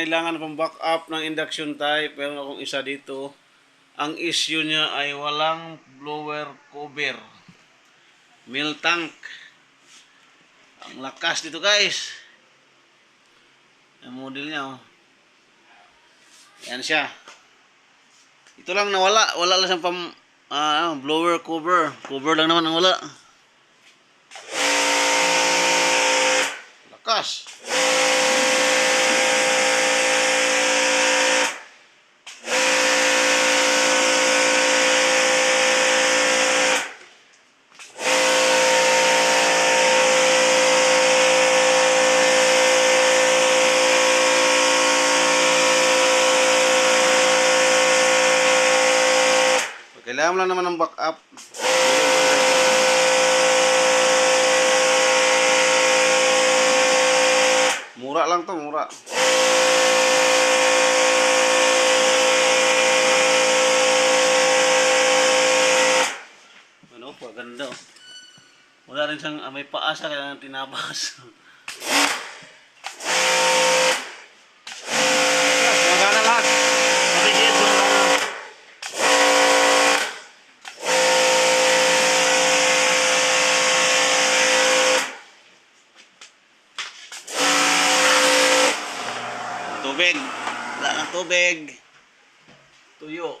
nangangailangan pang backup ng induction type. Pero akong isa dito. Ang issue niya ay walang blower cover. Mill tank. Ang lakas dito guys. Ang model niya oh. Yan siya. Ito lang nawala. Wala lang siyang blower cover. Cover lang naman ang wala. Lakas. Kailangan lang naman ng backup. Mura lang to, mura. Ano po, ganda oh. Wala rin siyang may paasa kaya tinabas. Magana lahat. Mabigit yung tubig. Wala ng tubig. Tuyo.